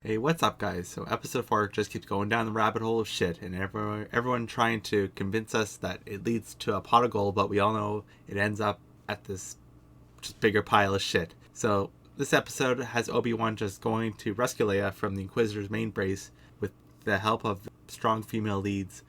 Hey, what's up, guys? So, episode 4 just keeps going down the rabbit hole of shit, and everyone trying to convince us that it leads to a pot of gold, but we all know it ends up at this just bigger pile of shit. So, this episode has Obi Wan just going to rescue Leia from the Inquisitor's main base with the help of strong female leads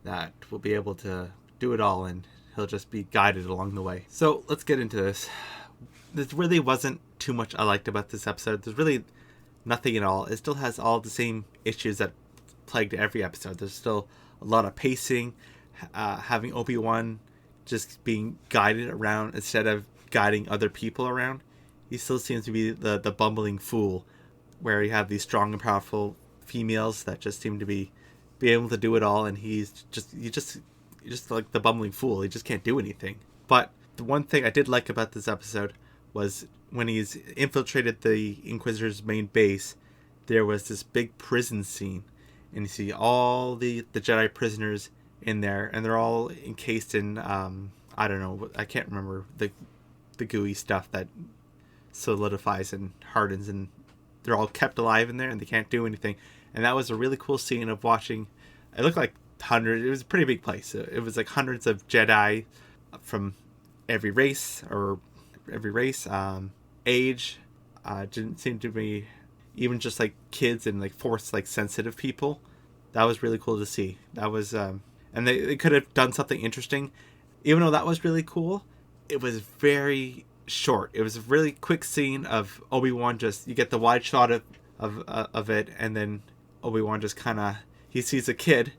that will be able to do it all, and he'll just be guided along the way. So, let's get into this. There really wasn't too much I liked about this episode. There's really nothing at all. It still has all the same issues that plagued every episode. There's still a lot of pacing, having Obi-Wan just being guided around instead of guiding other people around. He still seems to be the bumbling fool, where you have these strong and powerful females that just seem to be able to do it all, and he's just like the bumbling fool. He just can't do anything. But the one thing I did like about this episode was when he's infiltrated the Inquisitor's main base, there was this big prison scene, and you see all the Jedi prisoners in there, and they're all encased in I don't know, I can't remember the gooey stuff that solidifies and hardens, and they're all kept alive in there, and they can't do anything. And that was a really cool scene of watching. It looked like hundreds. It was a pretty big place. It was like hundreds of Jedi from every race, age. Didn't seem to be even just like kids and like force like sensitive people. That was really cool to see. That was and they could have done something interesting. Even though that was really cool, it was very short. It was a really quick scene of Obi-Wan. Just you get the wide shot of it, and then Obi-Wan just kind of, he sees a kid,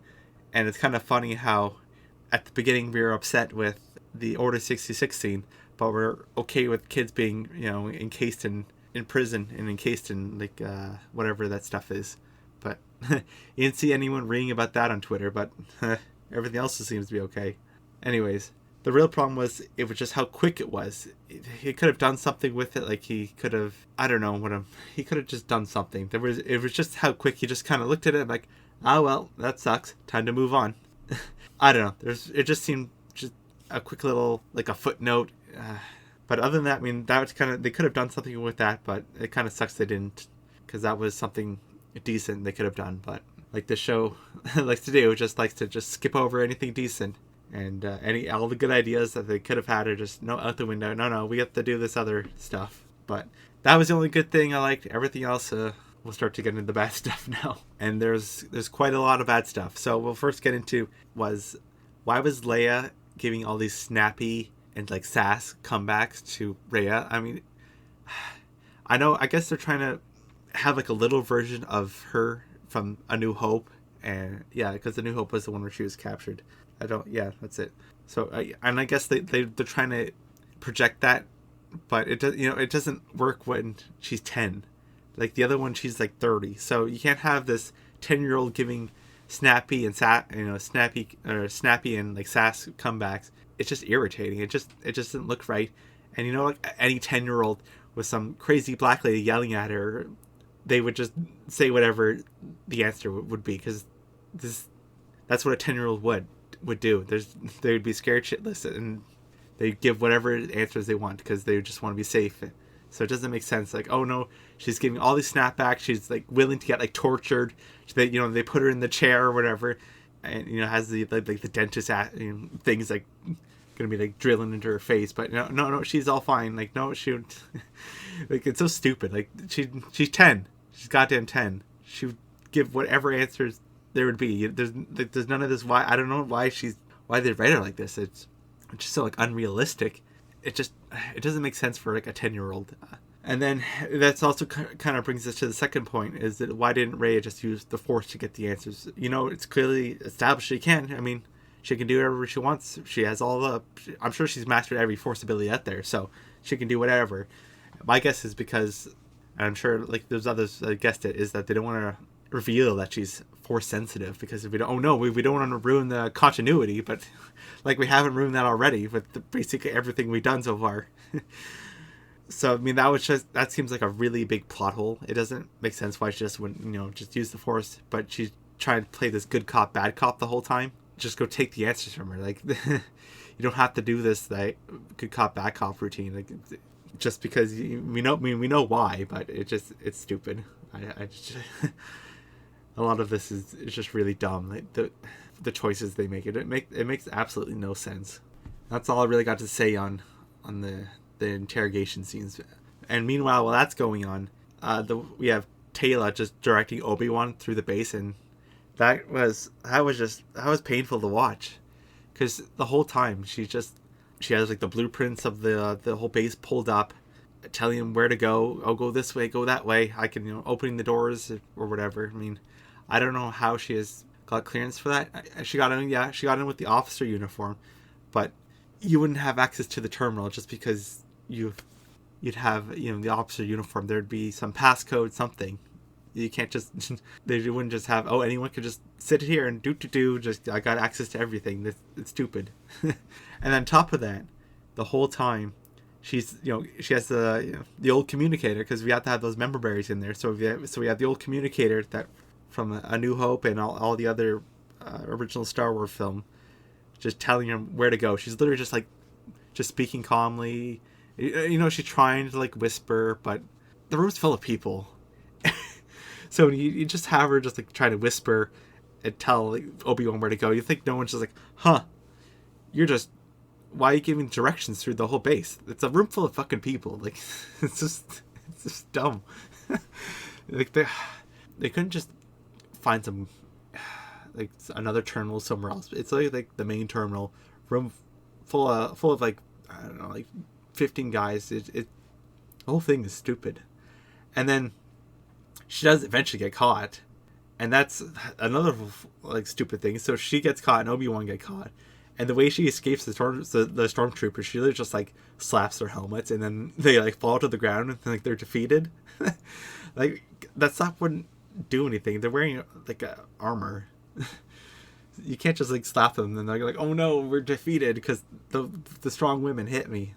and it's kind of funny how at the beginning we were upset with the Order 66 scene, but we're okay with kids being, encased in prison and encased in like whatever that stuff is. But you didn't see anyone reading about that on Twitter, but everything else seems to be okay. Anyways, the real problem was it was just how quick it was. He could have done something with it. Like he could have, I don't know he could have just done something. It was just how quick he just kind of looked at it and like, oh well, that sucks. Time to move on. I don't know. It just seemed just a quick little like a footnote. But other than that, I mean, that was kind of, they could have done something with that, but it kind of sucks they didn't, because that was something decent they could have done. But like the show likes to do, just likes to just skip over anything decent, and all the good ideas that they could have had are just out the window. No, we have to do this other stuff. But that was the only good thing I liked. Everything else, we'll start to get into the bad stuff now, and there's quite a lot of bad stuff. So we'll first get into why was Leia giving all these snappy and like sass comebacks to Rhea. I mean, I guess they're trying to have like a little version of her from A New Hope, and yeah, because A New Hope was the one where she was captured. That's it. So I guess they're trying to project that, but it doesn't work when she's 10. Like the other one, she's like 30. So you can't have this 10-year-old giving snappy and snappy and like sass comebacks. It's just irritating. It just didn't look right. And like any 10-year-old with some crazy black lady yelling at her, they would just say whatever the answer would be, because that's what a 10-year-old would do. They would be scared shitless, and they'd give whatever answers they want because they just want to be safe. So it doesn't make sense. Like, oh no, she's giving all these snapbacks. She's like willing to get like tortured. They put her in the chair or whatever, and has the the dentist things like gonna be like drilling into her face. But no, she's all fine. Like no, she would, like it's so stupid. Like she's 10. She's goddamn 10. She would give whatever answers there would be. There's none of this. Why, I don't know why they write her like this. It's just so like unrealistic. It doesn't make sense for like a 10-year-old. And then that's also kind of brings us to the second point, is that why didn't Rey just use the Force to get the answers? It's clearly established she can. I mean, she can do whatever she wants. She has I'm sure she's mastered every Force ability out there, so she can do whatever. My guess is because, and I'm sure like there's others that guessed it, is that they don't want to reveal that she's Force sensitive, because if we don't want to ruin the continuity, but like we haven't ruined that already with basically everything we've done so far. So I mean, that seems like a really big plot hole. It doesn't make sense why she just wouldn't just use the Force, but she's trying to play this good cop bad cop the whole time. Just go take the answers from her. Like you don't have to do this like good cop bad cop routine. Like just because we know why, but it's stupid. I just, a lot of this is just really dumb. Like the choices they make, it makes absolutely no sense. That's all I really got to say on the interrogation scenes. And meanwhile, while that's going on, we have Taylor just directing Obi-Wan through the base, and that was painful to watch, because the whole time she has like the blueprints of the whole base pulled up, telling him where to go. Oh, go this way, go that way. I can, opening the doors or whatever. I mean, I don't know how she has got clearance for that. She got in with the officer uniform, but you wouldn't have access to the terminal just because you'd have the officer uniform. There'd be some passcode, something. You can't just they wouldn't just have, oh, anyone could just sit here and do just, I got access to everything. It's stupid. And on top of that, the whole time she's she has the old communicator, because we have to have those member berries in there. So we have the old communicator that from A New Hope and all the other original Star Wars film, just telling him where to go. She's literally just speaking calmly. She's trying to whisper, but the room's full of people. So you just have her just trying to whisper and tell Obi-Wan where to go. You think no one's just huh? Why are you giving directions through the whole base? It's a room full of fucking people. It's just dumb. They couldn't just find some another terminal somewhere else. It's like the main terminal room full of I don't know, 15 guys. The whole thing is stupid. And then she does eventually get caught, and that's another stupid thing. So she gets caught and Obi-Wan get caught, and the way she escapes the stormtroopers, she literally just slaps their helmets, and then they fall to the ground and they're defeated. That stuff wouldn't do anything. They're wearing armor. You can't just slap them and they're like, oh no, we're defeated because the strong women hit me.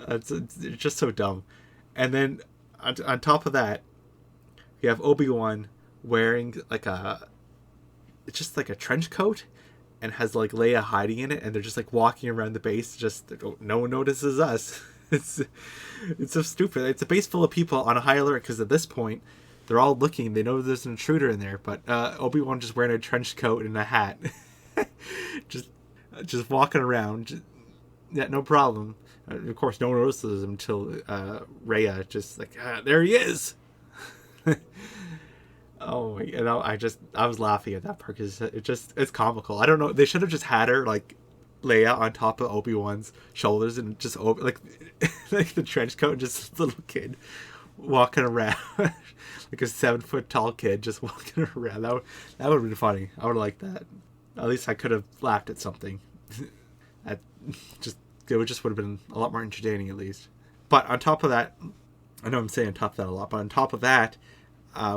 It's just so dumb. And then on top of that, you have Obi-Wan wearing it's just a trench coat, and has Leia hiding in it, and they're just walking around the base, just no one notices us. It's so stupid. It's a base full of people on a high alert, because at this point they're all looking. They know there's an intruder in there, but Obi-Wan just wearing a trench coat and a hat, just walking around. Yeah, no problem. Of course, no one notices him until Rhea just there he is. Oh my! And I was laughing at that part because it's comical. I don't know. They should have just had her Leia on top of Obi-Wan's shoulders, and just the trench coat, and just a little kid walking around, a 7-foot tall kid just walking around. That would have been funny. I would have liked that. At least I could have laughed at something. It would have been a lot more entertaining, at least. But on top of that, I know I'm saying on top of that a lot, but on top of that,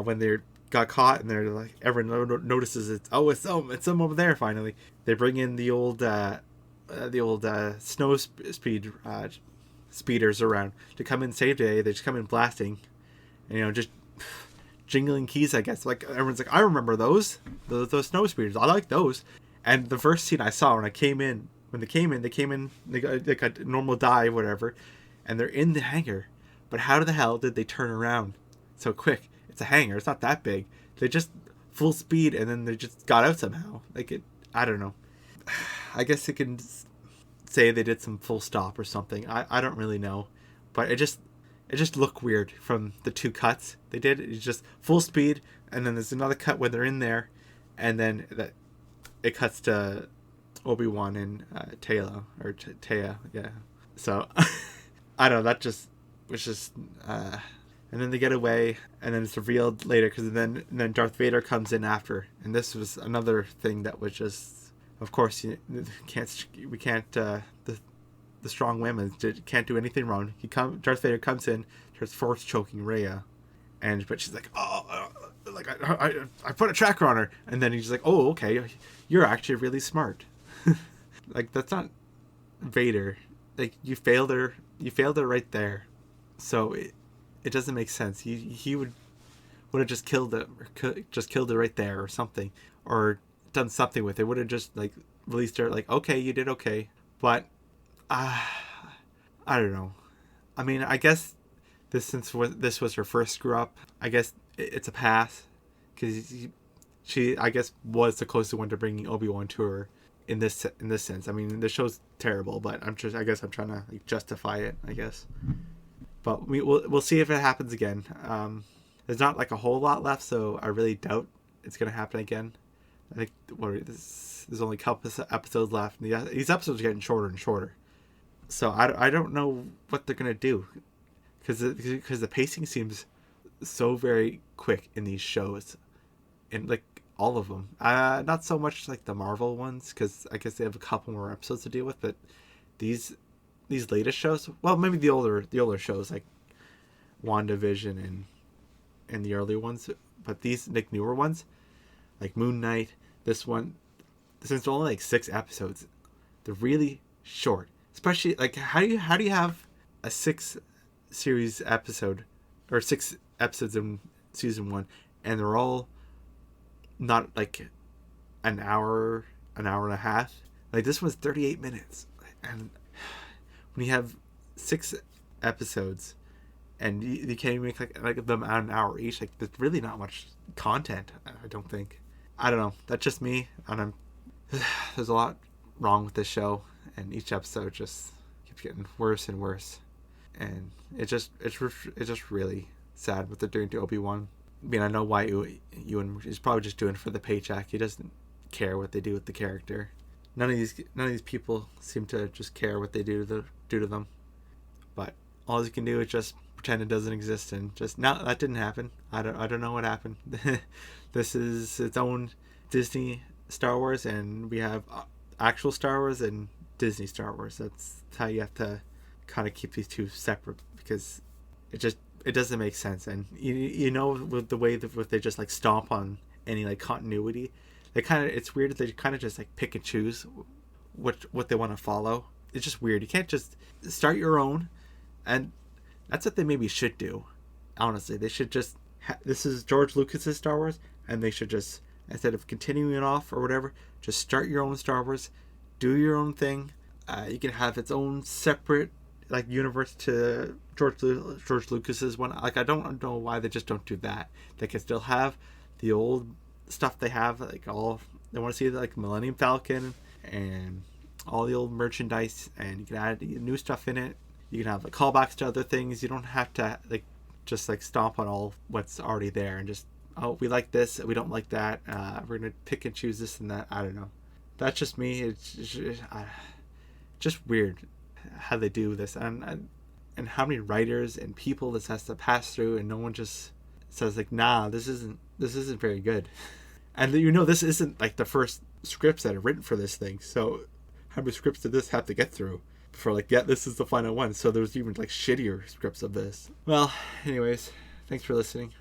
when they got caught and they're everyone notices it's them over there. Finally, they bring in the old snow speeders around to come in save day. They just come in blasting, and just jingling keys. I guess everyone's I remember those snow speeders. I like those. And the first scene I saw when they came in, they got a normal dive, whatever, and they're in the hangar. But how the hell did they turn around so quick? It's a hangar. It's not that big. They just full speed, and then they just got out somehow. I don't know. I guess they can say they did some full stop or something. I don't really know, but it just looked weird from the two cuts they did. It's just full speed, and then there's another cut where they're in there, and then it cuts to Obi-Wan and Taya, yeah. So I don't know, that just was just and then they get away, and then it's revealed later, because then Darth Vader comes in after, and this was another thing that was just, of course, the strong women can't do anything wrong. Darth Vader comes in, starts force choking Rhea, but she's I put a tracker on her, and then he's oh, okay, you're actually really smart. That's not Vader. You failed her right there. So it doesn't make sense. He would have just killed it right there or something, or done something with it. Would have just released her. Okay, you did okay, but I don't know. I mean, I guess this was her first screw up, I guess it's a pass, because she, I guess, was the closest one to bringing Obi-Wan to her in this sense. I mean, the show's terrible, but I guess I'm trying to like justify it, I guess. But we'll see if it happens again. There's not like a whole lot left, so I really doubt it's gonna happen again. I think there's only a couple episodes left. And these episodes are getting shorter and shorter. So I don't know what they're gonna do, because the pacing seems so very quick in these shows, and like all of them. Not so much like the Marvel ones, because I guess they have a couple more episodes to deal with. But these latest shows, well, maybe the older shows like WandaVision and the early ones, but these like newer ones, like Moon Knight, this one, since they're only like 6 episodes, they're really short. Especially like how do you have a 6 series episode, or 6 episodes in season 1, and they're all not like an hour and a half. Like this one's 38 minutes, and when you have 6 episodes and you can't make like them out an hour each, like there's really not much content, I don't think. I don't know, that's just me, and there's a lot wrong with this show, and each episode just keeps getting worse and worse, and it's just really sad what they're doing to Obi-Wan. I mean, I know why Ewan is probably just doing it for the paycheck. He doesn't care what they do with the character. None of these people seem to just care what they do to them. But all you can do is just pretend it doesn't exist, and just, no, that didn't happen. I don't know what happened. This is its own Disney Star Wars, and we have actual Star Wars and Disney Star Wars. That's how you have to kind of keep these two separate, because it doesn't make sense. And you know, with the way that they just like stomp on any like continuity, it's weird that they kind of just like pick and choose what they want to follow. It's just weird. You can't just start your own, and that's what they maybe should do. Honestly, they should just this is George Lucas's Star Wars, and they should just, instead of continuing it off or whatever, just start your own Star Wars, do your own thing. You can have its own separate like universe to George Lucas's one. Like, I don't know why they just don't do that. They can still have the old stuff they have, like all they want to see, like Millennium Falcon and all the old merchandise, and you can add new stuff in it. You can have like callbacks to other things. You don't have to like just like stomp on all what's already there and just, oh, we like this, we don't like that. We're gonna pick and choose this and that. I don't know. That's just me. It's just weird how they do this, and how many writers and people this has to pass through, and no one just says like, nah, this isn't very good. And you know, this isn't like the first scripts that are written for this thing. So how many scripts did this have to get through before like, yeah, this is the final one? So there's even like shittier scripts of this. Well, anyways, thanks for listening.